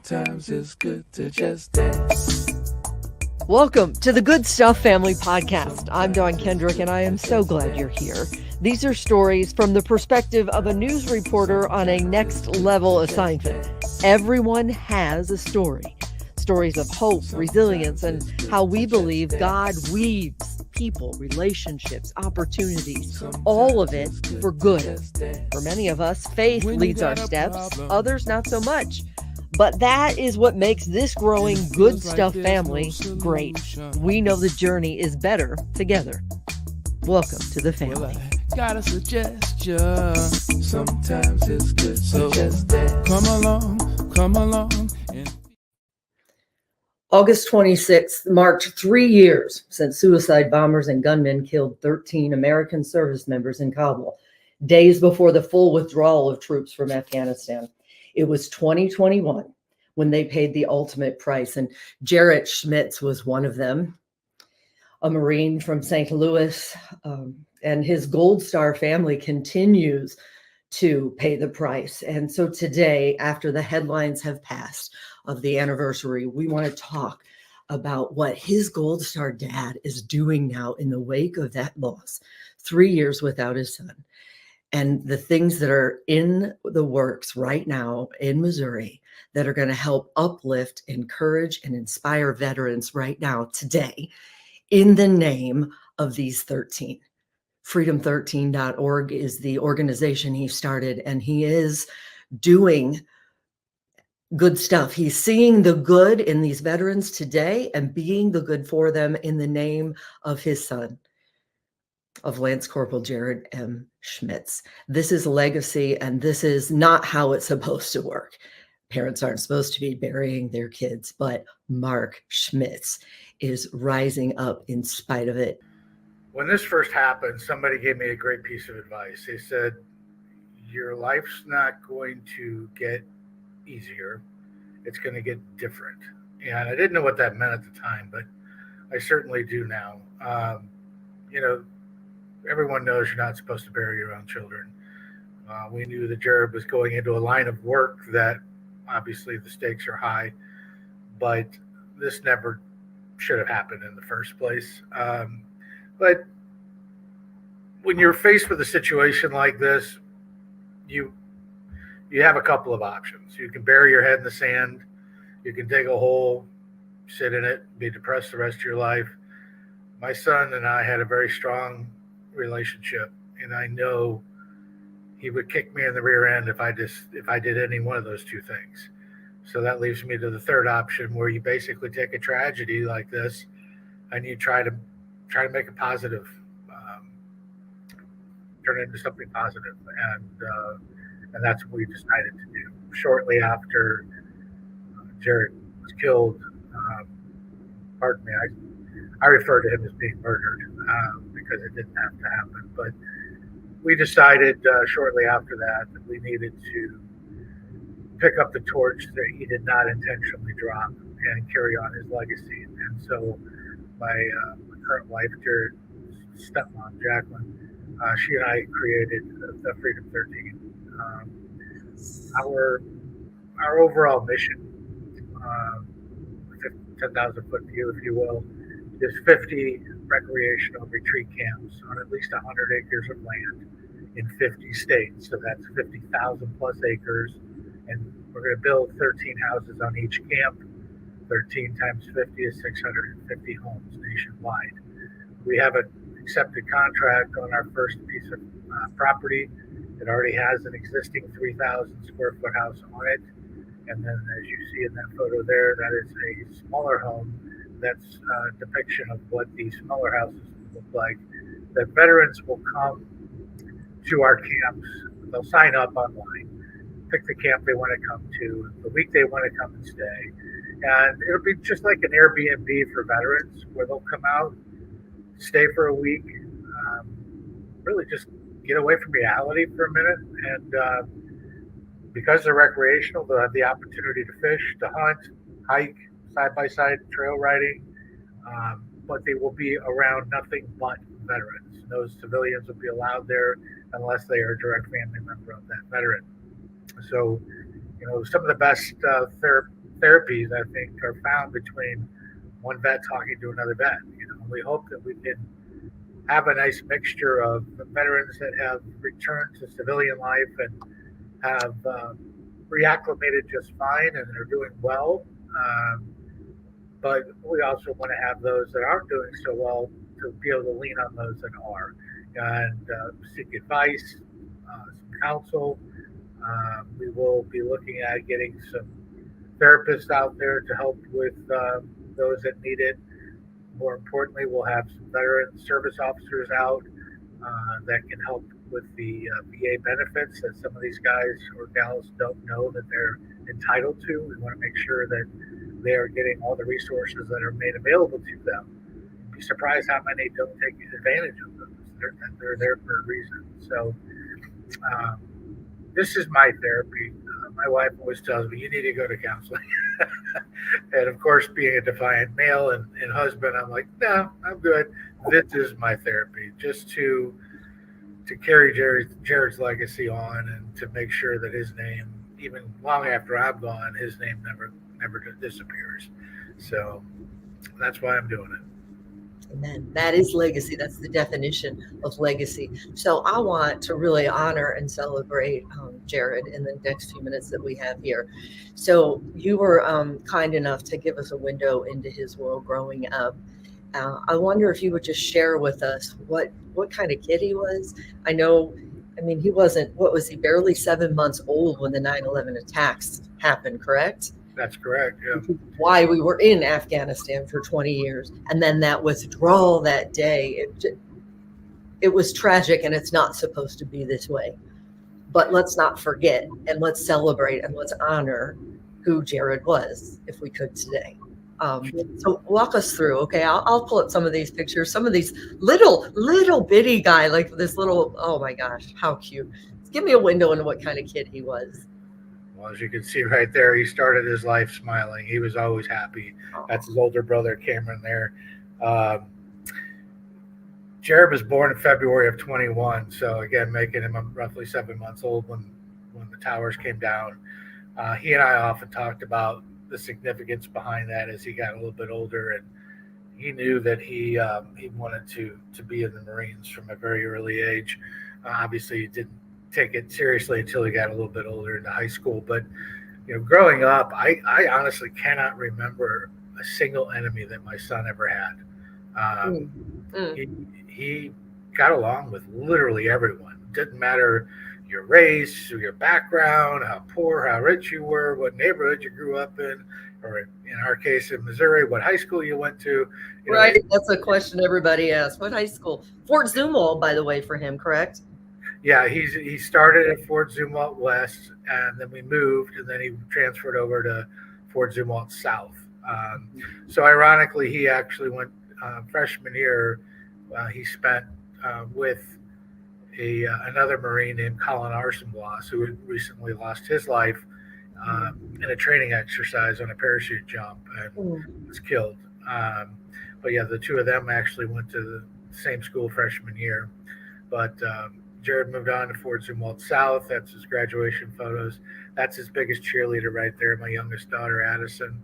Sometimes it's good to just dance. Welcome to the Good Stuff Family Podcast. I'm Dawn Kendrick, and I am so glad you're here. These are stories from the perspective of a news reporter on a next-level assignment. Everyone has a story. Stories of hope, resilience, and how we believe God weaves people, relationships, opportunities, all of it for good. For many of us, faith leads our steps, others not so much. But that is what makes this growing Good Stuff family great. We know the journey is better together. Welcome to the family. Well, I got a suggestion. Sometimes it's good to just dance. Come along. August 26th marked 3 years since suicide bombers and gunmen killed 13 American service members in Kabul, days before the full withdrawal of troops from Afghanistan. It was 2021 when they paid the ultimate price, and Mark Schmitz was one of them, a Marine from St. Louis, and his Gold Star family continues to pay the price. And so today, after the headlines have passed of the anniversary, we want to talk about what his Gold Star dad is doing now in the wake of that loss, 3 years without his son. And the things that are in the works right now in Missouri that are going to help uplift, encourage, and inspire veterans right now, today, in the name of these 13. Freedom13.org is the organization he started, and he is doing good stuff. He's seeing the good in these veterans today and being the good for them in the name of his son, of Lance Cpl. Jared M. Schmitz. This is legacy, and this is not how it's supposed to work. Parents aren't supposed to be burying their kids, but Mark Schmitz is rising up in spite of it. When this first happened, somebody gave me a great piece of advice. They said, your life's not going to get easier. It's going to get different. And I didn't know what that meant at the time, but I certainly do now. Everyone knows you're not supposed to bury your own children. We knew that Jared was going into a line of work that obviously the stakes are high, but this never should have happened in the first place. But when you're faced with a situation like this, you have a couple of options. You can bury your head in the sand. You can dig a hole, sit in it, be depressed the rest of your life. My son and I had a very strong relationship, and I know he would kick me in the rear end if I did any one of those two things. So that leaves me to the third option, where you basically take a tragedy like this and you try to make a positive, turn it into something positive, and that's what we decided to do. Shortly after Jared was killed, pardon me, I refer to him as being murdered because it didn't have to happen. But we decided shortly after that we needed to pick up the torch that he did not intentionally drop and carry on his legacy. And so my current wife, Jared's stepmom, Jacqueline, she and I created the Freedom 13. Our overall mission, 10,000-foot view, if you will, is 50 recreational retreat camps on at least 100 acres of land in 50 states. So that's 50,000 plus acres. And we're going to build 13 houses on each camp. 13 times 50 is 650 homes nationwide. We have an accepted contract on our first piece of property. It already has an existing 3,000 square foot house on it. And then, as you see in that photo there, that is a smaller home. That's a depiction of what these smaller houses look like. That veterans will come to our camps. They'll sign up online, pick the camp they want to come to, the week they want to come and stay. And it'll be just like an Airbnb for veterans, where they'll come out, stay for a week, really just get away from reality for a minute. And because they're recreational, they'll have the opportunity to fish, to hunt, hike, side-by-side trail riding, but they will be around nothing but veterans. No civilians will be allowed there unless they are a direct family member of that veteran. So, some of the best therapies, I think, are found between one vet talking to another vet. We hope that we can have a nice mixture of veterans that have returned to civilian life and have reacclimated just fine and are doing well. But we also want to have those that aren't doing so well to be able to lean on those that are and seek advice, some counsel. We will be looking at getting some therapists out there to help with those that need it. More importantly, we'll have some veteran service officers out that can help with the VA benefits that some of these guys or gals don't know that they're entitled to. We want to make sure that they are getting all the resources that are made available to them. You'd be surprised how many don't take advantage of those. They're there for a reason. So this is my therapy. My wife always tells me, you need to go to counseling. And of course, being a defiant male and husband, I'm like, no, I'm good. This is my therapy, just to carry Jared's legacy on and to make sure that his name, even long after I'm gone, his name never disappears. So that's why I'm doing it. Amen. That is legacy. That's the definition of legacy. So I want to really honor and celebrate Jared in the next few minutes that we have here. So you were kind enough to give us a window into his world growing up. I wonder if you would just share with us what kind of kid he was. He wasn't, what was he, barely 7 months old when the 9/11 attacks happened, correct? That's correct, yeah. Why we were in Afghanistan for 20 years. And then that withdrawal that day, it was tragic, and it's not supposed to be this way. But let's not forget, and let's celebrate, and let's honor who Jared was, if we could today. So walk us through, okay? I'll pull up some of these pictures, some of these little bitty guy, like this little, oh my gosh, how cute. Give me a window into what kind of kid he was. Well, as you can see right there, he started his life smiling. He was always happy. That's his older brother, Cameron, there. Jared was born in February of 21, so again, making him roughly 7 months old when the towers came down. He and I often talked about the significance behind that as he got a little bit older, and he knew that he wanted to be in the Marines from a very early age. Obviously, he didn't take it seriously until he got a little bit older into high school. But growing up, I honestly cannot remember a single enemy that my son ever had. He got along with literally everyone. Didn't matter your race or your background, how poor, how rich you were, what neighborhood you grew up in, or in our case in Missouri, what high school you went to. Right, that's a question everybody asks. What high school? Fort Zumwalt, by the way, for him, correct? Yeah, he started at Fort Zumwalt West, and then we moved, and then he transferred over to Fort Zumwalt South. So ironically, he actually went freshman year. He spent with another Marine named Colin Arsenbloss, who had recently lost his life in a training exercise on a parachute jump and was killed. But yeah, the two of them actually went to the same school freshman year. But Jared moved on to Fort Zumwalt South. That's his graduation photos. That's his biggest cheerleader right there, my youngest daughter, Addison.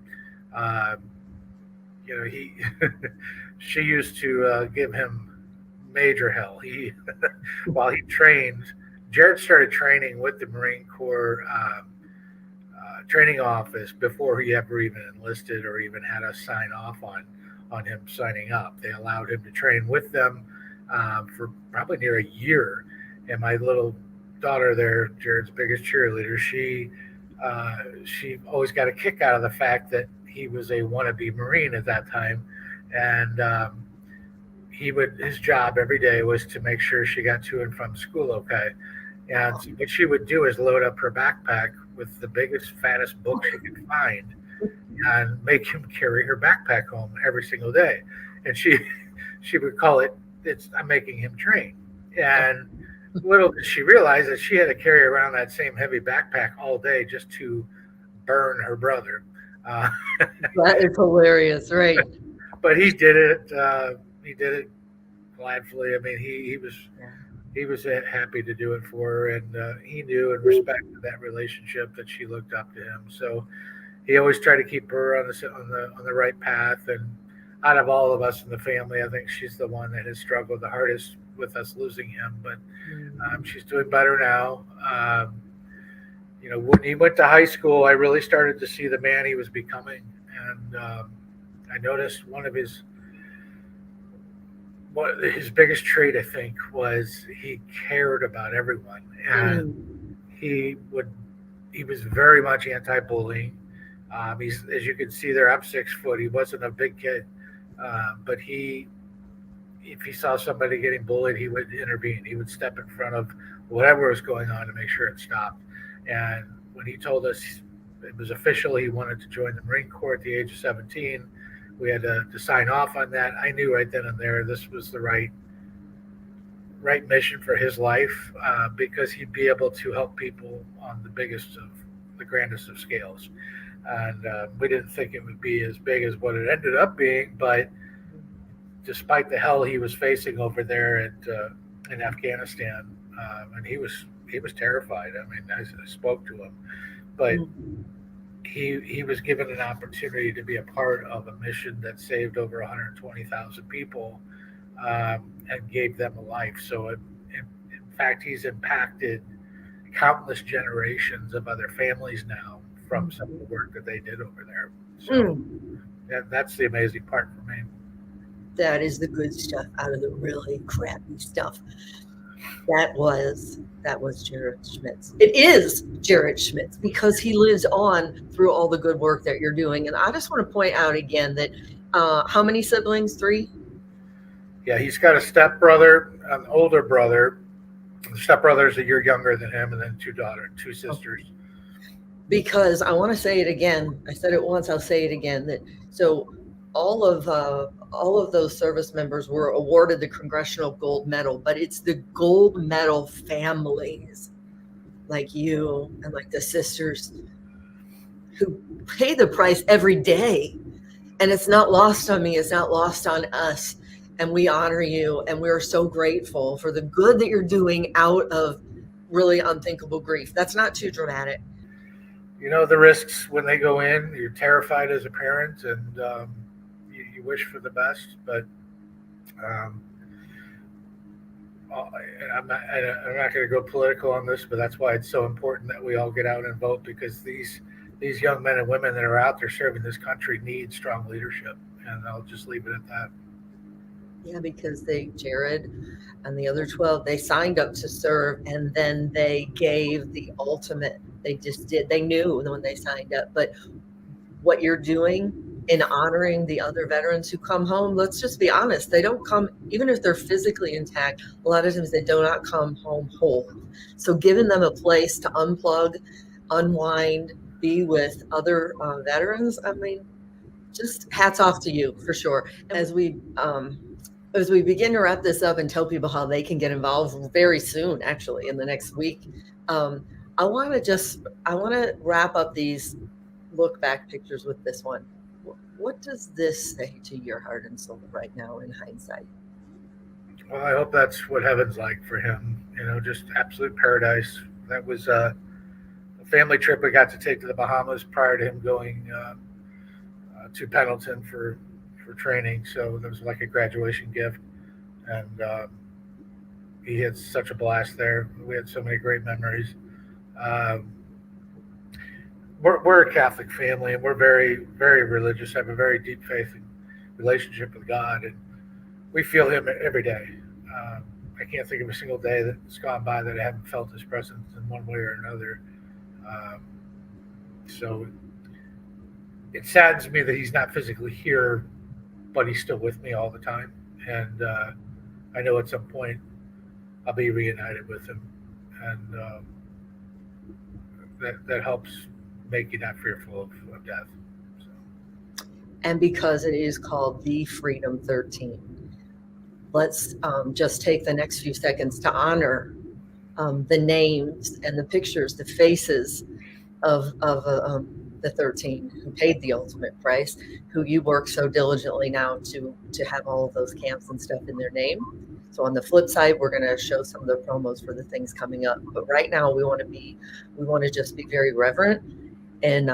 She used to give him major hell. While he trained, Jared started training with the Marine Corps training office before he ever even enlisted or even had us sign off on him signing up. They allowed him to train with them for probably near a year. And my little daughter there, Jared's biggest cheerleader, she always got a kick out of the fact that he was a wannabe Marine at that time. And his job every day was to make sure she got to and from school okay. And what she would do is load up her backpack with the biggest, fattest book she could find and make him carry her backpack home every single day. And she would call it, I'm making him train. And little did she realize that she had to carry around that same heavy backpack all day just to burn her brother. That is hilarious, right? But he did it. He did it gladfully. I mean, he was happy to do it for her, and he knew and respected that relationship that she looked up to him. So he always tried to keep her on the right path. And out of all of us in the family, I think she's the one that has struggled the hardest with us losing him. But she's doing better now. When he went to high school, I really started to see the man he was becoming, and I noticed one of his biggest trait, I think, was he cared about everyone, and he was very much anti-bullying. He's, as you can see there, I'm 6 foot. He wasn't a big kid, but if he saw somebody getting bullied, he would intervene. He would step in front of whatever was going on to make sure it stopped. And when he told us it was official, he wanted to join the Marine Corps at the age of 17, we had to sign off on that. I knew right then and there this was the right mission for his life, because he'd be able to help people on the grandest of scales. And we didn't think it would be as big as what it ended up being, but despite the hell he was facing over there in Afghanistan, and he was terrified. I mean, I spoke to him, but he was given an opportunity to be a part of a mission that saved over 120,000 people, and gave them a life. So in fact, he's impacted countless generations of other families now from some of the work that they did over there. So that's the amazing part for me. That is the good stuff out of the really crappy stuff. That was Jared Schmitz. It is Jared Schmitz, because he lives on through all the good work that you're doing. And I just want to point out again that how many siblings? 3? Yeah, he's got a stepbrother, an older brother. The stepbrother's a year younger than him, and then 2 sisters. Because I want to say it again. I said it once, I'll say it again. That so all of those service members were awarded the Congressional Gold Medal, but it's the Gold Medal families like you and like the sisters who pay the price every day. And it's not lost on me. It's not lost on us. And we honor you. And we're so grateful for the good that you're doing out of really unthinkable grief. That's not too dramatic. The risks when they go in, you're terrified as a parent, and you wish for the best, but I'm not going to go political on this, but that's why it's so important that we all get out and vote, because these young men and women that are out there serving this country need strong leadership, and I'll just leave it at that. Yeah, because Jared and the other 12, they signed up to serve, and then they gave the ultimate. They just did. They knew when they signed up, but what you're doing in honoring the other veterans who come home, let's just be honest, they don't come, even if they're physically intact, a lot of times they do not come home whole. So giving them a place to unplug, unwind, be with other veterans, I mean, just hats off to you for sure. As we begin to wrap this up and tell people how they can get involved very soon, actually in the next week, I want to wrap up these look back pictures with this one. What does this say to your heart and soul right now in hindsight? Well, I hope that's what heaven's like for him. Just absolute paradise. That was a family trip we got to take to the Bahamas prior to him going to Pendleton for training. So that was like a graduation gift, and he had such a blast there. We had so many great memories. We're a Catholic family, and we're very, very religious, have a very deep faith and relationship with God, and we feel him every day. I can't think of a single day that's gone by that I haven't felt his presence in one way or another. So it saddens me that he's not physically here, but he's still with me all the time. And I know at some point I'll be reunited with him. And that helps make you not fearful of death. So. And because it is called the Freedom 13, let's just take the next few seconds to honor the names and the pictures, the faces of the 13 who paid the ultimate price, who you work so diligently now to have all of those camps and stuff in their name. So on the flip side, we're going to show some of the promos for the things coming up. But right now, we want to just be very reverent and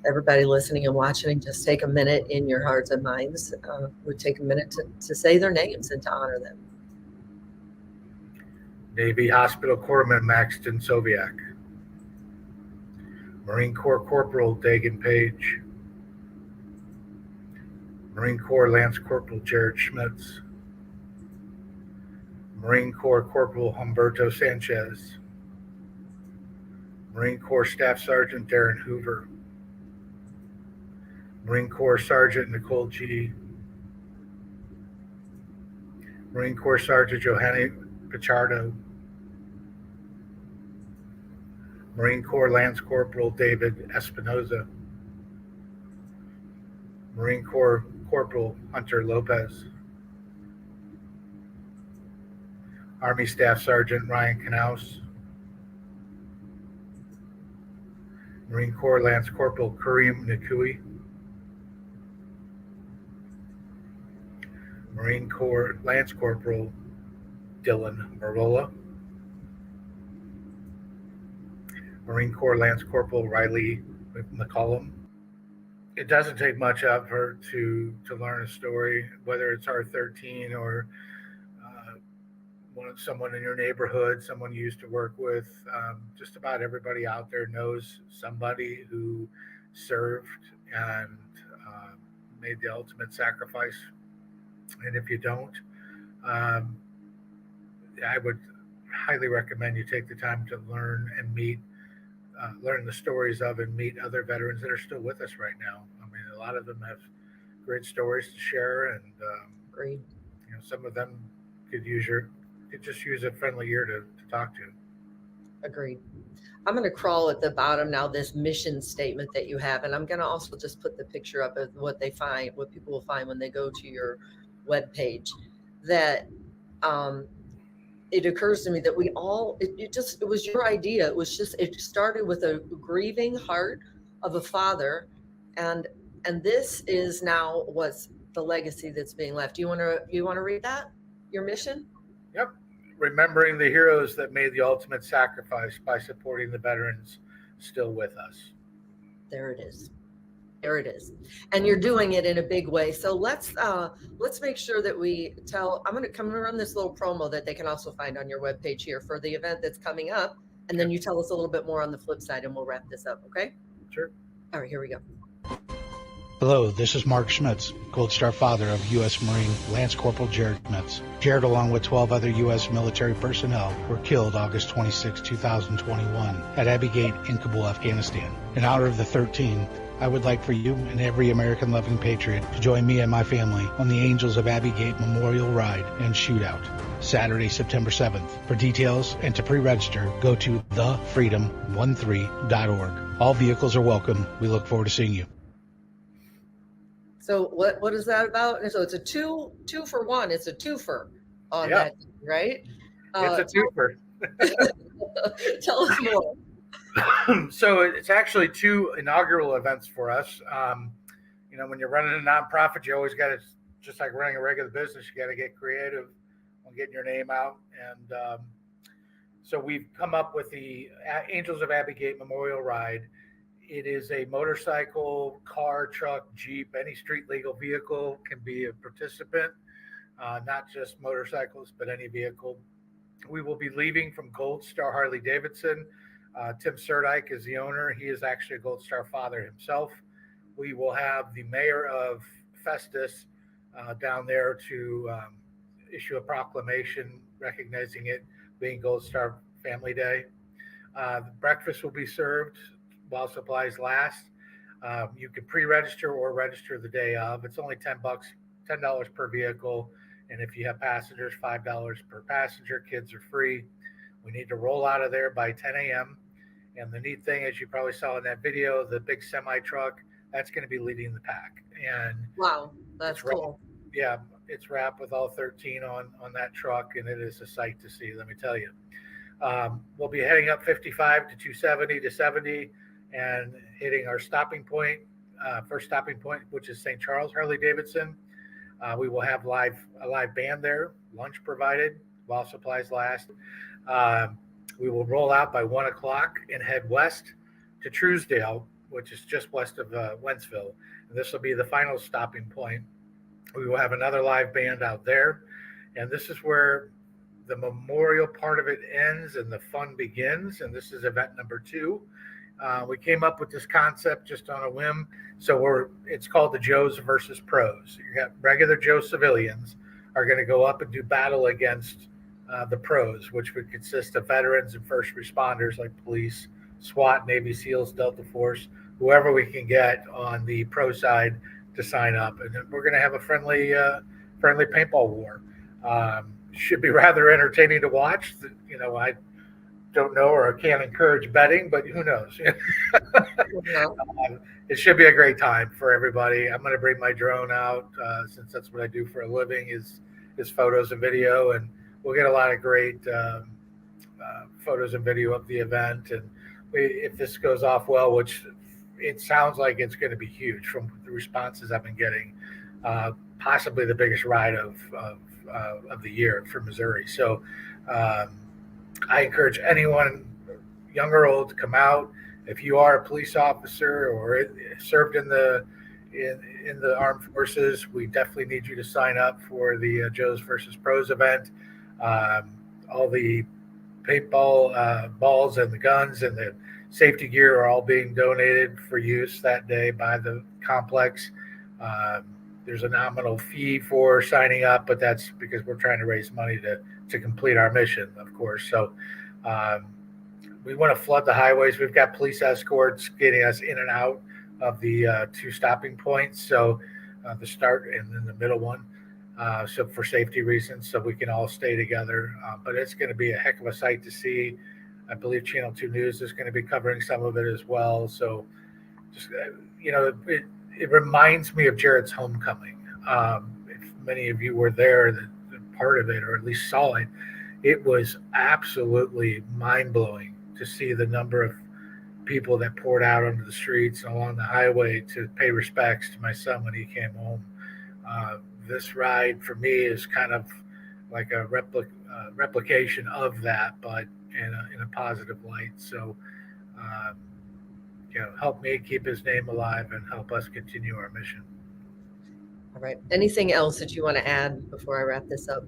everybody listening and watching, and just take a minute in your hearts and minds, would take a minute to say their names and to honor them. Navy Hospital Corpsman Maxton Soviak. Marine Corps Corporal Dagan Page. Marine Corps Lance Corporal Jared Schmitz. Marine Corps Corporal Humberto Sanchez. Marine Corps Staff Sergeant Darren Hoover. Marine Corps Sergeant Nicole G. Marine Corps Sergeant Johanny Pichardo. Marine Corps Lance Corporal David Espinoza. Marine Corps Corporal Hunter Lopez. Army Staff Sergeant Ryan Knaus. Marine Corps Lance Corporal Kareem Nakui. Marine Corps Lance Corporal Dylan Marola. Marine Corps Lance Corporal Riley McCollum. It doesn't take much effort to learn a story, whether it's R13 or someone in your neighborhood, someone you used to work with. Just about everybody out there knows somebody who served and made the ultimate sacrifice. And if you don't, I would highly recommend you take the time to learn and learn the stories of and meet other veterans that are still with us right now. I mean, a lot of them have great stories to share, and Great. Some of them could just use a friendly ear to talk to. Agreed. I'm going to crawl at the bottom now, this mission statement that you have, and I'm going to also just put the picture up of what people will find when they go to your webpage. That it occurs to me that we all, it was your idea. It started with a grieving heart of a father, and this is now what's the legacy that's being left. You want to read that? Your mission? Yep. Remembering the heroes that made the ultimate sacrifice by supporting the veterans still with us. There it is. There it is. And you're doing it in a big way. So let's make sure that I'm going to run this little promo that they can also find on your webpage here for the event that's coming up. And then you tell us a little bit more on the flip side, and we'll wrap this up. Okay? Sure. All right, here we go. Hello, this is Mark Schmitz, Gold Star father of U.S. Marine Lance Corporal Jared Schmitz. Jared, along with 12 other U.S. military personnel, were killed August 26, 2021 at Abbey Gate in Kabul, Afghanistan. In honor of the 13, I would like for you and every American-loving patriot to join me and my family on the Angels of Abbey Gate Memorial Ride and Shootout, Saturday, September 7th. For details and to pre-register, go to thefreedom13.org. All vehicles are welcome. We look forward to seeing you. So what is that about? So it's a two for one. It's a twofer on that, right? It's a twofer. Tell us more. So it's actually two inaugural events for us. When you're running a nonprofit, you always got to, just like running a regular business, you got to get creative on getting your name out. And so we've come up with the Angels of Abbey Gate Memorial Ride. It is a motorcycle, car, truck, Jeep, any street legal vehicle can be a participant, not just motorcycles, but any vehicle. We will be leaving from Gold Star Harley Davidson. Tim Surdike is the owner. He is actually a Gold Star father himself. We will have the mayor of Festus down there to issue a proclamation recognizing it being Gold Star Family Day. Breakfast will be served while supplies last. You can pre-register or register the day of. It's only $10 per vehicle. And if you have passengers, $5 per passenger. Kids are free. We need to roll out of there by 10 a.m. And the neat thing, as you probably saw in that video, the big semi truck, that's going to be leading the pack. And wow, that's cool. Yeah, it's wrapped with all 13 on that truck, and it is a sight to see, let me tell you. We'll be heading up 55 to 270 to 70 and hitting our stopping point, first stopping point, which is St. Charles Harley Davidson. We will have a live band there, lunch provided while supplies last. We will roll out by 1 o'clock and head west to Truesdale which is just west of Wentzville. And this will be the final stopping point. We will have another live band out there. And this is where the memorial part of it ends and the fun begins. And this is event number 2. We came up with this concept just on a whim. So it's called the Joes versus Pros. You got regular Joe civilians are going to go up and do battle against the pros, which would consist of veterans and first responders like police, SWAT, Navy SEALs, Delta Force, whoever we can get on the pro side to sign up. And then we're going to have a friendly paintball war. Should be rather entertaining to watch. I don't know or can't encourage betting, but who knows? It should be a great time for everybody. I'm going to bring my drone out since that's what I do for a living is photos and video, and we'll get a lot of great photos and video of the event. And if this goes off well, which it sounds like it's going to be huge from the responses I've been getting, possibly the biggest ride of the year for Missouri. So I encourage anyone, young or old, to come out. If you are a police officer or served in the armed forces, we definitely need you to sign up for the Joes versus Pros event. All the paintball balls and the guns and the safety gear are all being donated for use that day by the complex. There's a nominal fee for signing up, but that's because we're trying to raise money to complete our mission, of course. So we want to flood the highways. We've got police escorts getting us in and out of the 2 stopping points. So the start and then the middle one. So for safety reasons, so we can all stay together. But it's going to be a heck of a sight to see. I believe Channel 2 News is going to be covering some of it as well. So just, it reminds me of Jared's homecoming. If many of you were there, that part of it, or at least saw it, it was absolutely mind-blowing to see the number of people that poured out onto the streets and along the highway to pay respects to my son when he came home. This ride for me is kind of like a replication of that, but in a positive light. So, help me keep his name alive and help us continue our mission. All right. Anything else that you want to add before I wrap this up?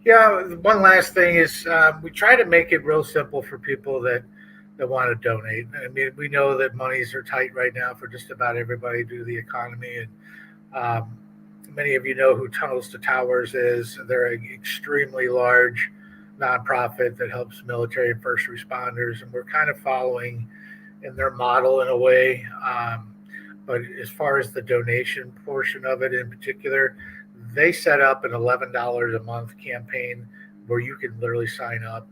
Yeah, one last thing is we try to make it real simple for people that want to donate. I mean, we know that monies are tight right now for just about everybody due to the economy. And many of you know who Tunnels to Towers is. They're an extremely large nonprofit that helps military and first responders. And we're kind of following in their model in a way. But as far as the donation portion of it in particular, they set up an $11 a month campaign where you can literally sign up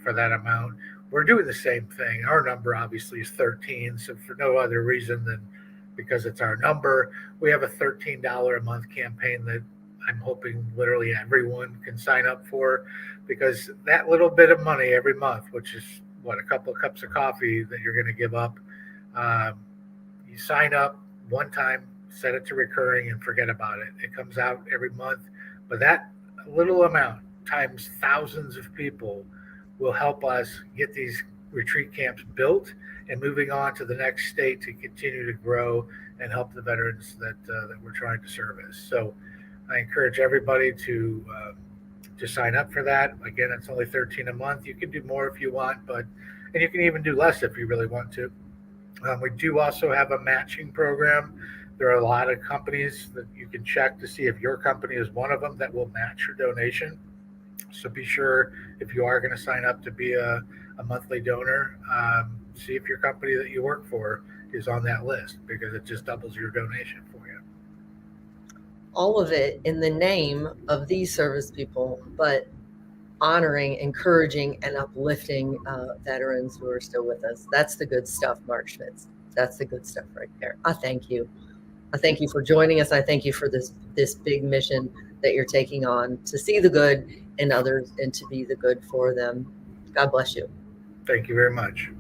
for that amount. We're doing the same thing. Our number obviously is 13. So for no other reason than because it's our number, we have a $13 a month campaign that I'm hoping literally everyone can sign up for, because that little bit of money every month, which is a couple of cups of coffee that you're going to give up. You sign up one time, set it to recurring, and forget about it. It comes out every month, but that little amount times thousands of people will help us get these retreat camps built and moving on to the next state to continue to grow and help the veterans that we're trying to service. So I encourage everybody to sign up for that. Again, it's only $13 a month. You can do more if you want, and you can even do less if you really want to. We do also have a matching program. There are a lot of companies that you can check to see if your company is one of them that will match your donation. So be sure, if you are going to sign up to be a monthly donor, see if your company that you work for is on that list, because it just doubles your donation for you. All of it in the name of these service people, but honoring, encouraging, and uplifting veterans who are still with us. That's the good stuff, Mark Schmitz. That's the good stuff right there. I thank you. I thank you for joining us. I thank you for this big mission that you're taking on, to see the good in others and to be the good for them. God bless you. Thank you very much.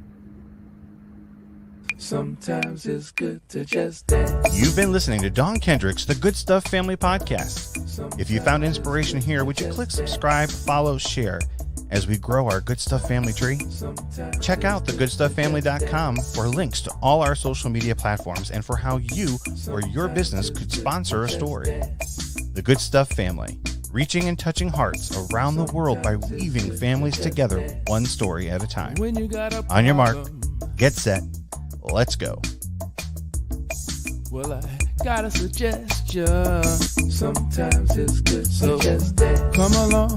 Sometimes it's good to just dance. You've been listening to Don Kendrick's The Good Stuff Family Podcast. If you found inspiration here, would you click subscribe, follow, share, as we grow our Good Stuff family tree? Check out thegoodstufffamily.com for links to all our social media platforms and for how you or your business could sponsor a story. The Good Stuff family, reaching and touching hearts around the world by weaving families together one story at a time. On your mark, get set, let's go. Well, I got a suggestion. Sometimes it's good, so come along.